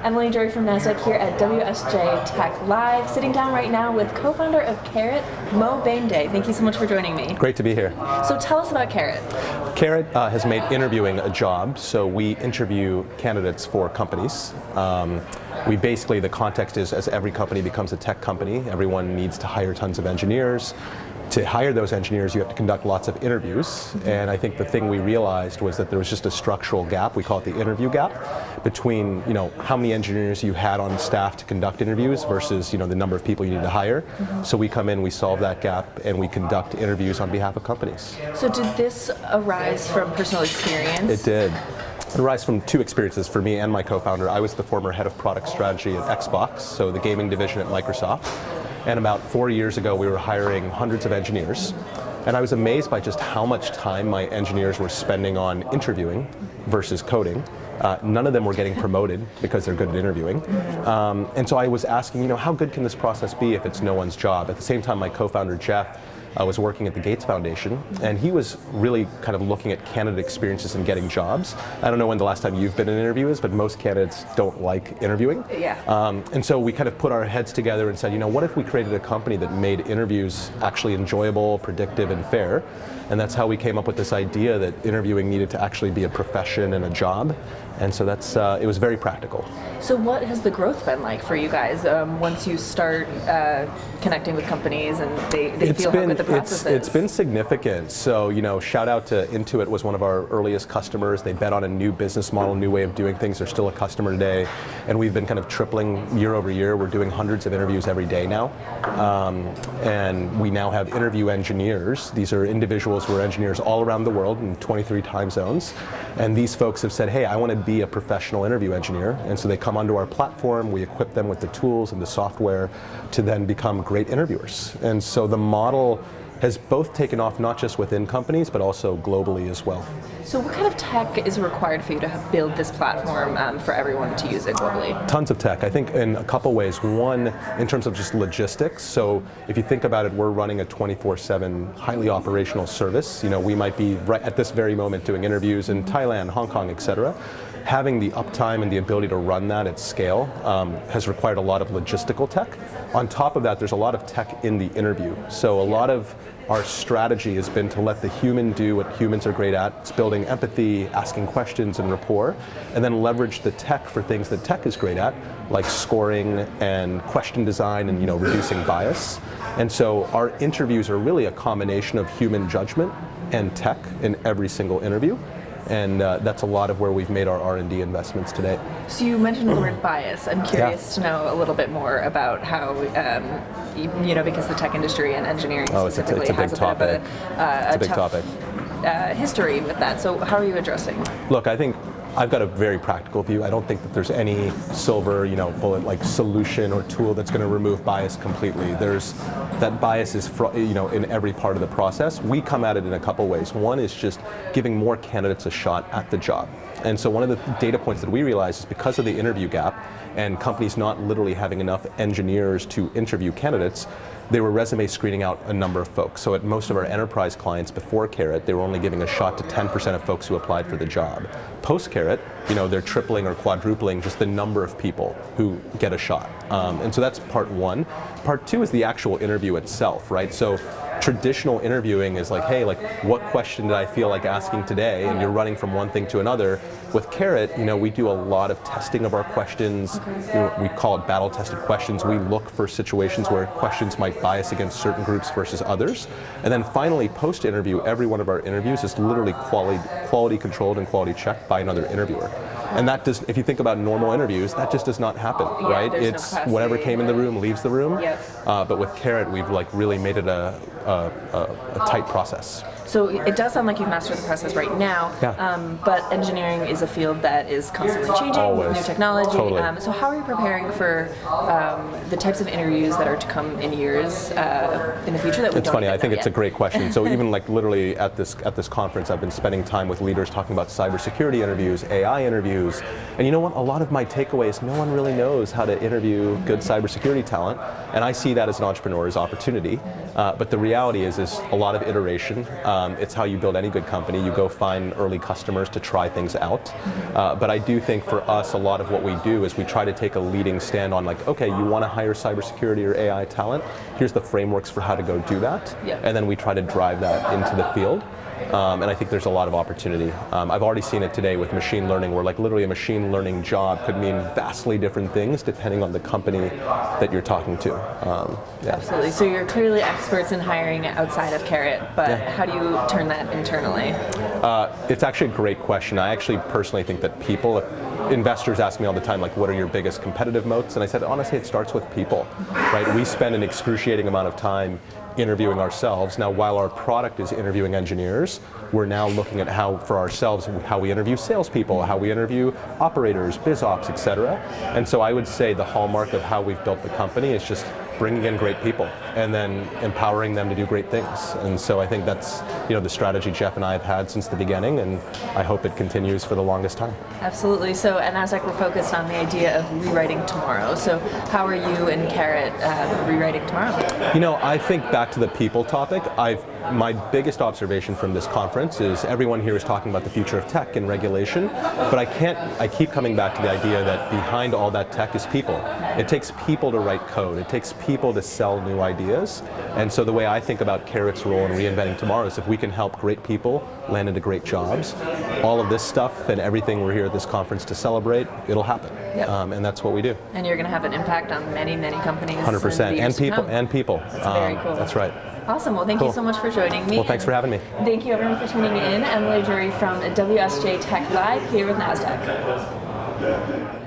Emily Drewry from NASDAQ here at WSJ Tech Live, sitting down right now with co-founder of Karat, Mohit Bhende. Thank you so much for joining me. Great to be here. So tell us about Karat. Karat has made interviewing a job, so we interview candidates for companies. The context is, as every company becomes a tech company, everyone needs to hire tons of engineers. To hire those engineers, you have to conduct lots of interviews, and I think the thing we realized was that there was just a structural gap, we call it the interview gap, between how many engineers you had on staff to conduct interviews versus the number of people you need to hire. So we come in, we solve that gap, and we conduct interviews on behalf of companies. So did this arise from personal experience? It did. It arose from two experiences for me and my co-founder. I was the former head of product strategy at Xbox, so the gaming division at Microsoft. And about 4 years ago, we were hiring hundreds of engineers. And I was amazed by just how much time my engineers were spending on interviewing versus coding. None of them were getting promoted because they're good at interviewing. And so I was asking, how good can this process be if it's no one's job? At the same time, my co-founder, Jeff, was working at the Gates Foundation, and he was really kind of looking at candidate experiences and getting jobs. I don't know when the last time you've been in interviews, but most candidates don't like interviewing. Yeah. And so we kind of put our heads together and said, what if we created a company that made interviews actually enjoyable, predictive, and fair? And that's how we came up with this idea that interviewing needed to actually be a profession and a job. And so it was very practical. So what has the growth been like for you guys once you start connecting with companies and they feel how good the process is? It's been significant. So, shout out to Intuit, was one of our earliest customers. They bet on a new business model, new way of doing things. They're still a customer today. And we've been kind of tripling year over year. We're doing hundreds of interviews every day now. And we now have interview engineers. These are individuals who are engineers all around the world in 23 time zones. And these folks have said, hey, I want to be a professional interview engineer. And so they come onto our platform, we equip them with the tools and the software to then become great interviewers. And so the model has both taken off not just within companies, but also globally as well. So what kind of tech is required for you to build this platform for everyone to use it globally? Tons of tech, I think, in a couple ways. One, in terms of just logistics. So if you think about it, we're running a 24/7 highly operational service. We might be right at this very moment doing interviews in Thailand, Hong Kong, et cetera. Having the uptime and the ability to run that at scale has required a lot of logistical tech. On top of that, there's a lot of tech in the interview. So a lot of our strategy has been to let the human do what humans are great at. It's building empathy, asking questions and rapport, and then leverage the tech for things that tech is great at, like scoring and question design and reducing bias. And so our interviews are really a combination of human judgment and tech in every single interview. And that's a lot of where we've made our R&D investments today. So you mentioned the word bias. I'm curious to know a little bit more about how, because the tech industry and engineering specifically has a big topic. History with that. So how are you addressing? Look, I think I've got a very practical view. I don't think that there's any silver, bullet solution or tool that's going to remove bias completely. That bias is, in every part of the process. We come at it in a couple ways. One is just giving more candidates a shot at the job. And so one of the data points that we realized is because of the interview gap and companies not literally having enough engineers to interview candidates, they were resume screening out a number of folks. So at most of our enterprise clients before Karat, they were only giving a shot to 10% of folks who applied for the job. Post Karat, they're tripling or quadrupling just the number of people who get a shot. And so that's part one. Part two is the actual interview itself, right? So traditional interviewing is like, hey, what question did I feel like asking today? And you're running from one thing to another. With Karat, we do a lot of testing of our questions. We call it battle-tested questions. We look for situations where questions might bias against certain groups versus others. And then finally, post-interview, every one of our interviews is literally quality controlled and quality checked by another interviewer. And that does, if you think about normal interviews, that just does not happen, right? It's whatever came in the room leaves the room. Yep. But with Karat, we've really made it a tight process. So it does sound like you've mastered the process right now, but engineering is a field that is constantly changing, Always. New technology. Totally. So how are you preparing for the types of interviews that are to come in years in the future that we It's don't funny, even I think know it's yet? a great question. So even literally at this conference, I've been spending time with leaders talking about cybersecurity interviews, AI interviews, and you know what? A lot of my takeaway is no one really knows how to interview good cybersecurity talent, and I see that as an entrepreneur's opportunity. But the reality is a lot of iteration. It's how you build any good company. You go find early customers to try things out. But I do think for us, a lot of what we do is we try to take a leading stand on like, okay, you want to hire cybersecurity or AI talent, here's the frameworks for how to go do that. And then we try to drive that into the field. And I think there's a lot of opportunity. I've already seen it today with machine learning, where like literally a machine learning job could mean vastly different things depending on the company that you're talking to. Absolutely. So you're clearly experts in hiring outside of Karat, but how do you turn that internally? It's actually a great question. I actually personally think that investors ask me all the time, like, what are your biggest competitive moats? And I said, honestly, it starts with people, right? We spend an excruciating amount of time interviewing ourselves. Now, while our product is interviewing engineers, we're now looking at how, for ourselves, how we interview salespeople, how we interview operators, biz ops, et cetera. And so I would say the hallmark of how we've built the company is just bringing in great people and then empowering them to do great things. And so I think that's the strategy Jeff and I have had since the beginning, and I hope it continues for the longest time. Absolutely. So at NASDAQ, we're focused on the idea of rewriting tomorrow. So how are you and Karat rewriting tomorrow? I think back to the people topic, my biggest observation from this conference is everyone here is talking about the future of tech and regulation, but I keep coming back to the idea that behind all that tech is people. It takes people to write code. It takes people to sell new ideas. And so the way I think about Karat's role in reinventing tomorrow is if we can help great people land into great jobs, all of this stuff and everything we're here at this conference to celebrate, it'll happen. And that's what we do. And you're going to have an impact on many, many companies. 100%. And people. That's very cool. That's right. Awesome. Well, thank you so much for joining me. Well, thanks for having me. Thank you, everyone, for tuning in. Emily Drewry from WSJ Tech Live here with NASDAQ.